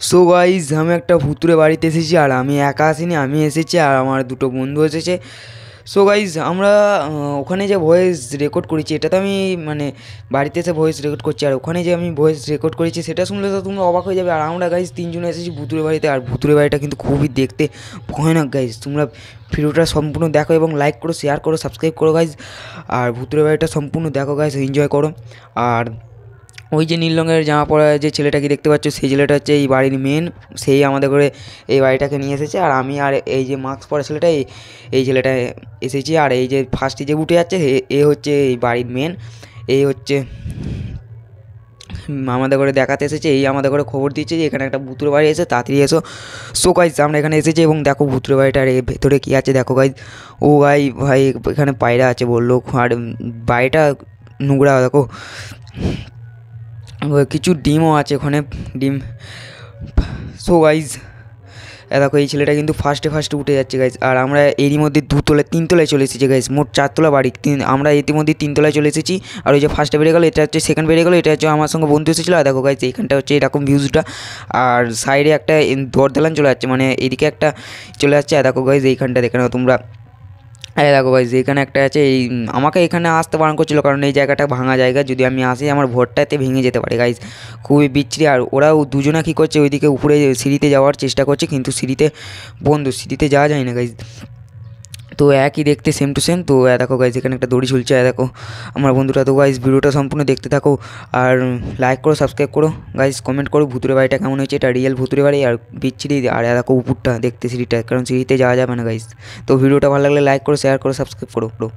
So guys আমি একটা ভুতুরে বাড়িতে এসেছি, আর আমি একা আসিনি, আমি এসেছি আর আমার দুটো বন্ধু এসেছে। সো গাইজ আমরা ওখানে যে ভয়েস রেকর্ড করেছি, এটা তো আমি মানে বাড়িতে এসে ভয়েস রেকর্ড করছি, আর ওখানে যে আমি ভয়েস রেকর্ড করেছি সেটা শুনলে তো তোমরা অবাক হয়ে যাবে। আর আমরা গাইজ তিনজনে এসেছি ভুতুরে বাড়িতে, আর ভুতুরে বাড়িটা কিন্তু খুবই দেখতে ভয়ানক গাইজ। তোমরা ভিডিওটা সম্পূর্ণ দেখো এবং লাইক করো, শেয়ার করো, সাবস্ক্রাইব করো গাইজ। আর ভুতুরে বাড়িটা সম্পূর্ণ দেখো গাইজ, এনজয় করো। আর ওই যে নীল রঙের জামা পরা যে ছেলেটাকে দেখতে পাচ্ছ, সেই ছেলেটা হচ্ছে এই বাড়ির মেন। সেই আমাদের করে এই বাড়িটাকে নিয়ে এসেছে। আর আমি আর এই যে মাস্ক পরা ছেলেটা, এই ছেলেটা এসেছি। আর এই যে ফার্স্টে যে উঠে যাচ্ছে এ হচ্ছে এই বাড়ির মেন। এই হচ্ছে আমাদের করে দেখাতে এসেছে, এই আমাদের করে খবর দিচ্ছে যে এখানে একটা ভুতুরে বাড়ি এসে, তাড়াতাড়ি এসো। সো গাইজ আমরা এখানে এসেছি এবং দেখো ভুতুরে বাড়িটার ভেতরে কী আছে দেখো গাইজ। ও ভাই ভাই এখানে পায়রা আছে বললো, আর বাড়িটা নোংরা দেখো, কিছু ডিমও আছে ওখানে, ডিম। সো গাইজ দেখো এই ছেলেটা কিন্তু ফার্স্টে উঠে যাচ্ছে গাইজ। আর আমরা এরই মধ্যে তিনতলায় চলে এসেছি গাইজ, মোট 4তলা বাড়ি। আমরা ইতিমধ্যে 3তলায় চলে এসেছি। আর ওই যে ফার্স্টে বেরিয়ে গেলো, এটা হচ্ছে সেকেন্ড বেরিয়ে গেলো, এটা হচ্ছে আমার সঙ্গে বন্ধু এসেছিলো। আর দেখো গাইজ এইখানটা হচ্ছে এরকম ভিউজটা, আর সাইডে একটা দরদালান চলে যাচ্ছে, মানে এদিকে একটা চলে যাচ্ছে। আর দেখো গাইজ এইখানটা দেখে নাও তোমরা। আরে দেখো গাইজ এখানে একটা আছে, এই আমাকে এখানে আসতে বারণ করছিলো, কারণ এই জায়গাটা ভাঙা জায়গা, যদি আমি আসি আমার ভোটটাতে ভেঙে যেতে পারে গাইজ, খুবই বিচ্ছিরি। আর ওরাও দুজনা কী করছে, ওইদিকে উপরে সিঁড়িতে যাওয়ার চেষ্টা করছে, কিন্তু সিঁড়িতে বন্ধ, সিঁড়িতে যাওয়া যায় না গাইজ। তো একই দেখতে সেম টু সেম। তো দেখো গাইজ এখানে একটা দড়ি ঝুলছে, দেখো আমার বন্ধুরা। তো গাইজ ভিডিওটা সম্পূর্ণ দেখতে থাকো, আর লাইক করো, সাবস্ক্রাইব করো গাইজ, কমেন্ট করো ভুতুরে বাড়িটা কেমন হয়েছে, এটা রিয়েল ভুতুরে বাড়ি আর বিচ্ছিরি। আর দেখো উপরটা দেখতে সিঁড়িটা, কারণ সিঁড়িতে যাওয়া যাবে না গাইজ। তো ভিডিওটা ভালো লাগলে লাইক করো, শেয়ার করো, সাবস্ক্রাইব করো।